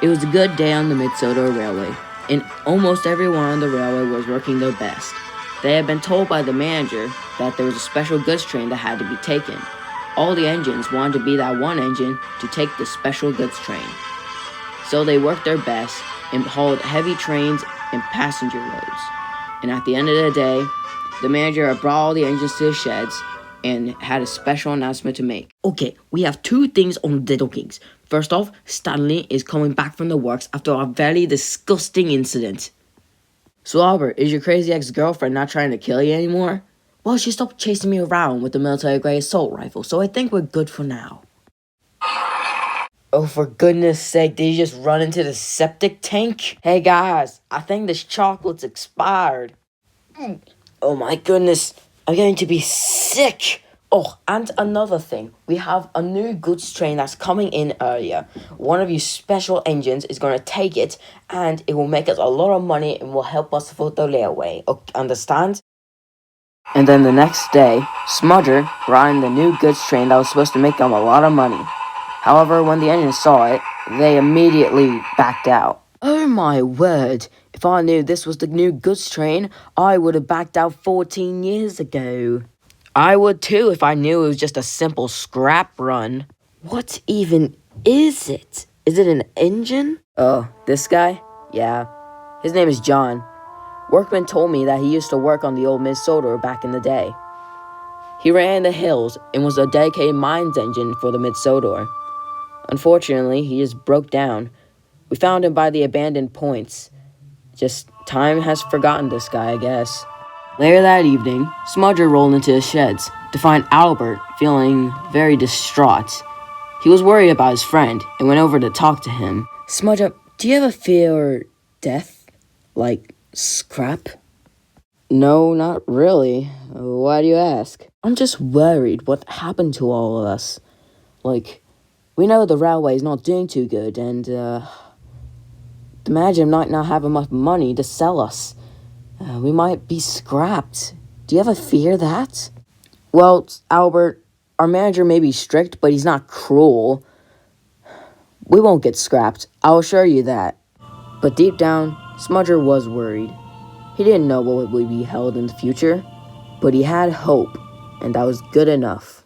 It was a good day on the Mid Sodor Railway, and almost everyone on the railway was working their best. They had been told by the manager that there was a special goods train that had to be taken. All the engines wanted to be that one engine to take the special goods train. So they worked their best and hauled heavy trains and passenger loads. And at the end of the day, the manager had brought all the engines to the sheds and had a special announcement to make. Okay, we have two things on Diddle Kings. First off, Stanley is coming back from the works after a very disgusting incident. So Albert, is your crazy ex-girlfriend not trying to kill you anymore? Well, she stopped chasing me around with the military-grade assault rifle, so I think we're good for now. Oh, for goodness sake, did you just run into the septic tank? Hey guys, I think this chocolate's expired. Oh my goodness, I'm going to be sick. Oh, and another thing, we have a new goods train that's coming in earlier. One of your special engines is going to take it, and it will make us a lot of money and will help us for the railway. Okay, understand? And then the next day, Smudger brought in the new goods train that was supposed to make them a lot of money. However, when the engines saw it, they immediately backed out. Oh my word, if I knew this was the new goods train, I would have backed out 14 years ago. I would too if I knew it was just a simple scrap run. What even is it? Is it an engine? Oh, this guy? Yeah. His name is John. Workman told me that he used to work on the old Mid Sodor back in the day. He ran in the hills and was a dedicated mines engine for the Mid Sodor. Unfortunately, he just broke down. We found him by the abandoned points. Just time has forgotten this guy, I guess. Later that evening, Smudger rolled into the sheds to find Albert feeling very distraught. He was worried about his friend and went over to talk to him. Smudger, do you ever fear death? Like scrap? No, not really. Why do you ask? I'm just worried what happened to all of us. Like, we know the railway is not doing too good, and the manager might not have enough money to sell us. We might be scrapped. Do you ever fear that? Well, Albert, our manager may be strict, but he's not cruel. We won't get scrapped, I'll assure you that. But deep down, Smudger was worried. He didn't know what would be held in the future, but he had hope, and that was good enough.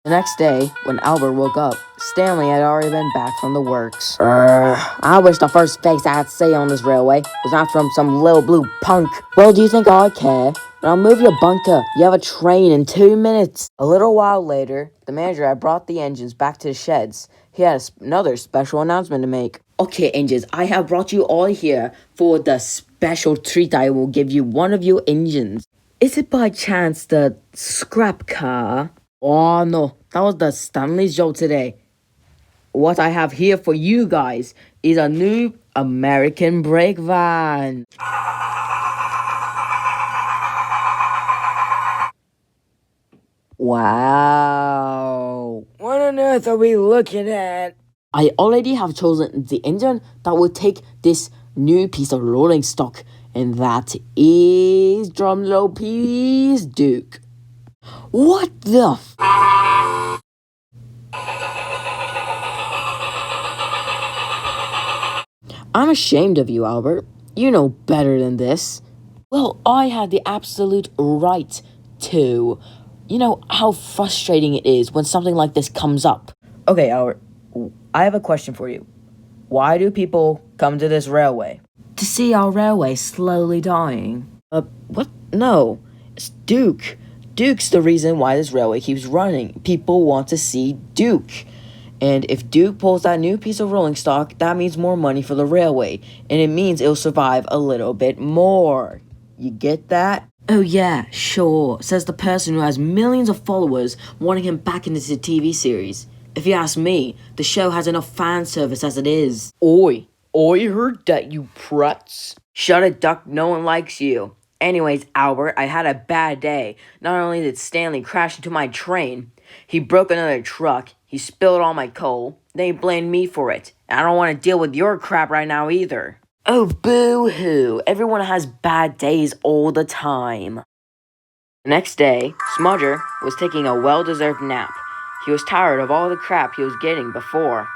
The next day, when Albert woke up, Stanley had already been back from the works. I wish the first face I had to say on this railway was not from some little blue punk. Well, do you think I care? Now move your bunker. You have a train in 2 minutes. A little while later, the manager had brought the engines back to the sheds. He had another special announcement to make. Okay, engines, I have brought you all here for the special treat. I will give you one of your engines. Is it by chance the scrap car? Oh no, that was the Stanley's joke today. What I have here for you guys is a new American brake van. Wow. What on earth are we looking at? I already have chosen the engine that will take this new piece of rolling stock, and that is, drumroll please, Duke. What the I'm ashamed of you, Albert. You know better than this. Well, I had the absolute right to. You know how frustrating it is when something like this comes up. Okay, Albert, I have a question for you. Why do people come to this railway? To see our railway slowly dying. What? No. It's Duke. Duke's the reason why this railway keeps running. People want to see Duke. And if Duke pulls that new piece of rolling stock, that means more money for the railway. And it means it'll survive a little bit more. You get that? Oh yeah, sure, says the person who has millions of followers wanting him back into the TV series. If you ask me, the show has enough fan service as it is. Oi, I heard that, you pruts. Shut it, Duck, no one likes you. Anyways, Albert, I had a bad day. Not only did Stanley crash into my train, he broke another truck, he spilled all my coal, then he blamed me for it. And I don't want to deal with your crap right now either. Oh, boo-hoo. Everyone has bad days all the time. The next day, Smudger was taking a well-deserved nap. He was tired of all the crap he was getting before.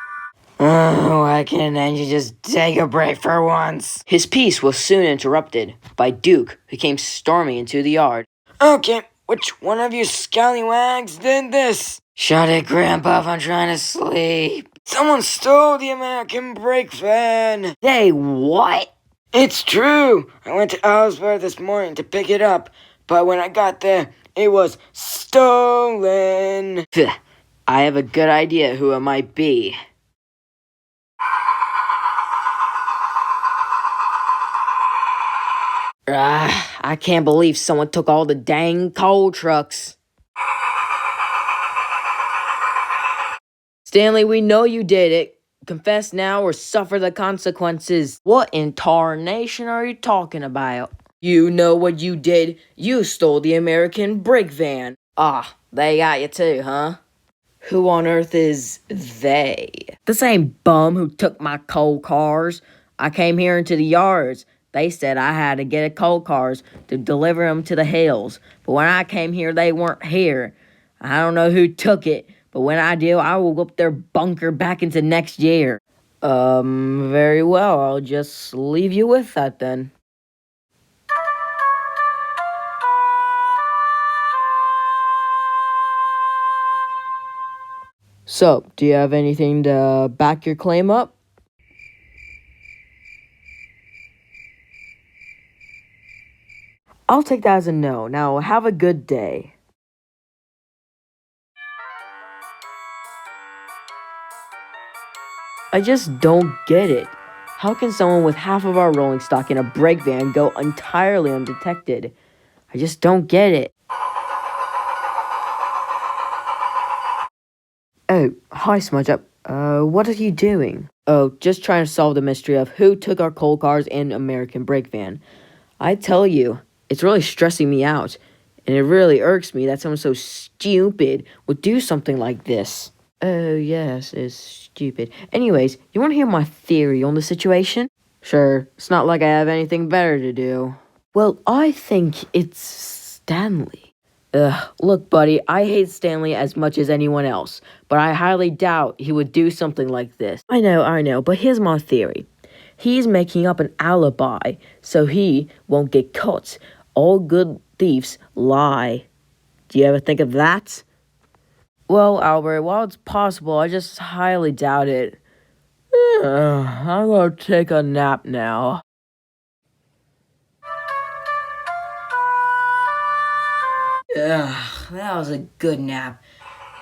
Oh, why can't Angie just take a break for once? His peace was soon interrupted by Duke, who came storming into the yard. Okay, which one of you scallywags did this? Shut it, Grandpa, I'm trying to sleep. Someone stole the American brake van. Hey, what? It's true. I went to Ellsworth this morning to pick it up, but when I got there, it was stolen. I have a good idea who it might be. I can't believe someone took all the dang coal trucks. Stanley, we know you did it. Confess now or suffer the consequences. What in tarnation are you talking about? You know what you did. You stole the American brake van. Ah, they got you too, huh? Who on earth is they? The same bum who took my coal cars. I came here into the yards. They said I had to get a coal cars to deliver them to the hills. But when I came here, they weren't here. I don't know who took it, but when I do, I will whip their bunker back into next year. Very well. I'll just leave you with that then. So, do you have anything to back your claim up? I'll take that as a no. Now, have a good day. I just don't get it. How can someone with half of our rolling stock in a brake van go entirely undetected? I just don't get it. Oh, hi, Smudge Up. What are you doing? Oh, just trying to solve the mystery of who took our coal cars and American brake van. I tell you, it's really stressing me out, and it really irks me that someone so stupid would do something like this. Oh, yes, it's stupid. Anyways, you want to hear my theory on the situation? Sure, it's not like I have anything better to do. Well, I think it's Stanley. Ugh, look, buddy, I hate Stanley as much as anyone else, but I highly doubt he would do something like this. I know, but here's my theory. He's making up an alibi so he won't get caught. All good thieves lie. Do you ever think of that? Well, Albert, while it's possible, I just highly doubt it. I'm gonna take a nap now. Ugh, that was a good nap.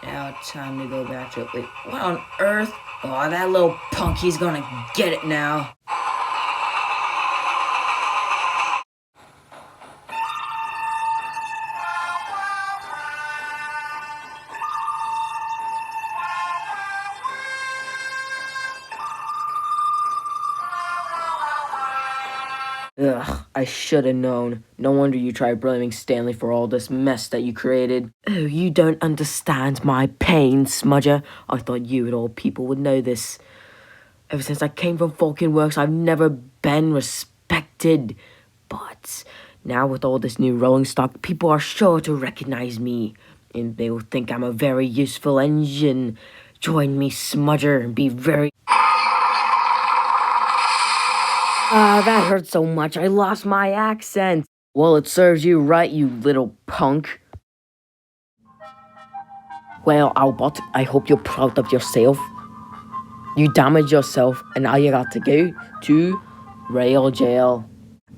Now time to go back to it. Wait, what on earth? Oh, that little punk, he's gonna get it now. Ugh, I should have known. No wonder you tried blaming Stanley for all this mess that you created. Oh, you don't understand my pain, Smudger. I thought you and all people would know this. Ever since I came from Falcon Works, I've never been respected. But now with all this new rolling stock, people are sure to recognize me. And they will think I'm a very useful engine. Join me, Smudger, and be very... that hurt so much. I lost my accent. Well, it serves you right, you little punk. Well, Albert, I hope you're proud of yourself. You damaged yourself, and now you got to go to rail jail.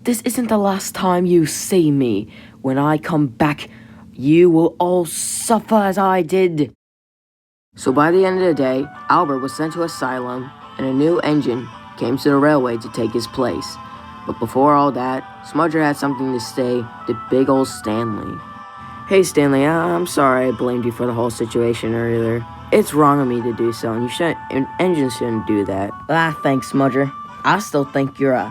This isn't the last time you see me. When I come back, you will all suffer as I did. So by the end of the day, Albert was sent to asylum, and a new engine came to the railway to take his place. But before all that, Smudger had something to say to big old Stanley. Hey Stanley, I'm sorry I blamed you for the whole situation earlier. It's wrong of me to do so, and engines shouldn't do that. Thanks, Smudger. I still think you're a